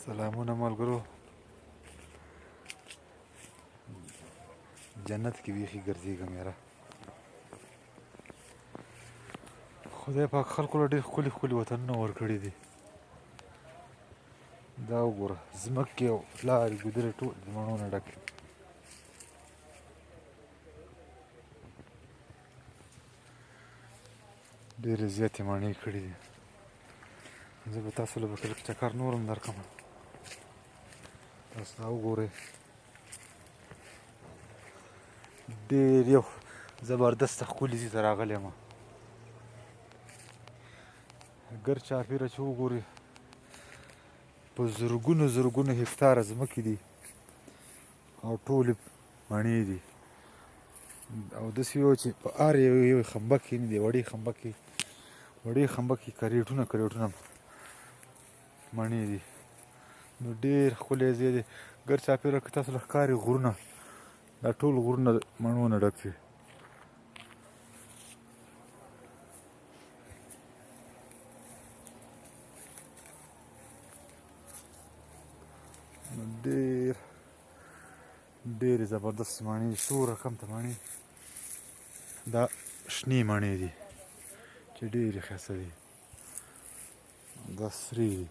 سلامونه ملګرو، جنت کې بیخي ګرځېږم یاره. خدای پاک خلکو له ډېر ښکلي ښکلي وطنونه ورکړي دي. دا وګوره ځمکې او لارې ګودرې ټول د مڼو نه ډک دي. ډېرې زیاتې مڼې کړي دي. زه به تاسو له به کله چکر نور هم درکړم. تاسو دا وګورئ، ډېر یو زبردسته ښکلي ځای ته راغلی یم. ګرد چاپېره چې وګورئ په زرګونو زرګونو هکتاره ځمکې دي او ټولې مڼې دي. او داسې یو چې په هر یو خمبه کې نه دي، وړې خمبه کې کریټونه کریټونه مڼې دي. نو ډېر ښکلی ځای دی. ګرد چاپېره که تاسو له ښکاري غرونه، دا ټول غرونه د مڼو نه ډک دي. ډېرې زبردست مڼې دي، سور رقم ته مڼې. دا شنې مڼې دي چې ډېرې ښایسته دي. دا سرې دي.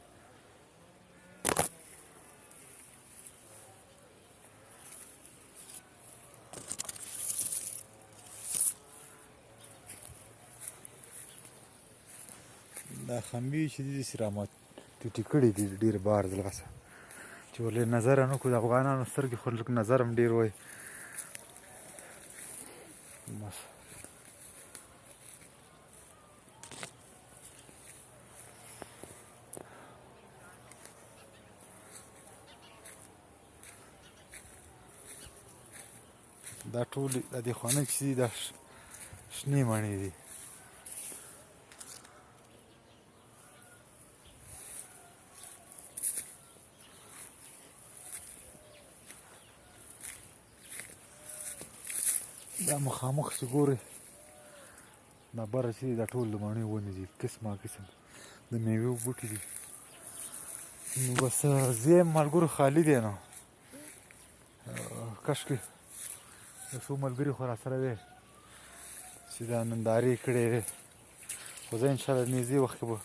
دا خمبې چې دي داسې رامات ټیټې کړي دي ډېر بار د لاسه، چې ورلې نظر نه کړو. د افغانانو سترګې خو لږ نظر هم ډېر وایي. بس دا ټولې د دې خانه چې دي دا شنې مڼې دي. دا مخامخ چې ګورئ دا بره چې دی دا ټول د مڼې ونې دي، قسمه قسم د میوې بوټي دي. نو بس ځای ملګرو خالي دی. نو کاشکې یو څو ملګري خو راسره وی چې دا نندارې کړې وې، خو زه انشاءالله نږدې وخت کې به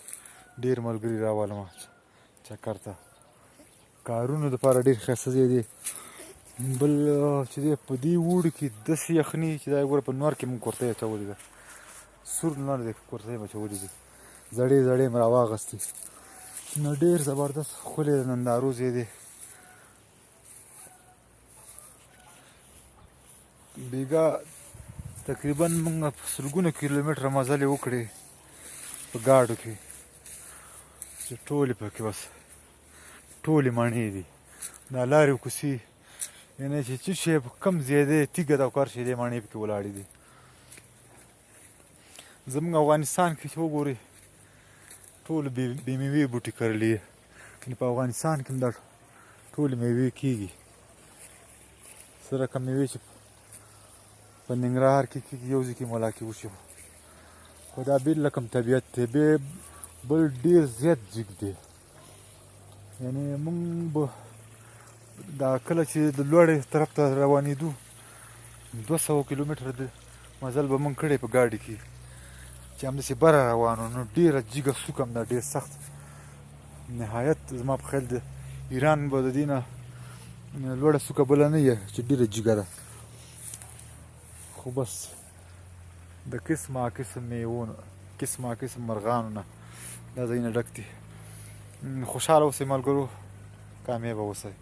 ډېر ملګري راولم چکر ته. کارونو دپاره ډېر ښایسته ځای دی. بل چې دی په دې اوړي کې داسې یخني چې دا ګوره په نور کې مونږ کورتۍ اچولې ده، سور نور دی کورتۍ مې اچولې دي، زړې زړې مې راواغستې. نو ډېر زبردست ښکلی د نندارو ځای دی. بیګا تقریبا مونږ سلګونه کیلومتره مزلې وکړې په ګاډو کې، چې ټولې پکې بس ټولې مڼې دي. دا لارې او کوڅې یعنې چې څه شی په کوم ځای دی تیږه ده او کار شی دی مڼې پکې ولاړې دي. زموږ افغانستان کې چې وګورئ ټول بې میوې بوټي کرلي دي. یعنې په افغانستان کې هم دا ټولې میوې کېږي. څه رقم میوې چې په ننګرهار کې کېږي یو ځای کې مولا کې وشي، خو دا بېل رقم طبیعت دی. بل ډېر زیات جګ دی. یعنې مونږ به دا کله چې د لوړې طرف ته روانېدو 200 کیلومتره د مزل به مونږ کړی په ګاډي کې، چې همداسې بره روان وو. نو ډېره جګه څوکه هم ده، ډېر سخت نهایت. زما په خیال د ایران به د دې نه لوړه څوکه بله نه وي چې ډېره جګه ده. خو بس د قسمه قسم میوو نه، قسمه قسم مرغانو نه دا ځایونه ډک دي. خوشحاله اوسئ ملګرو، کامیابه اوسئ.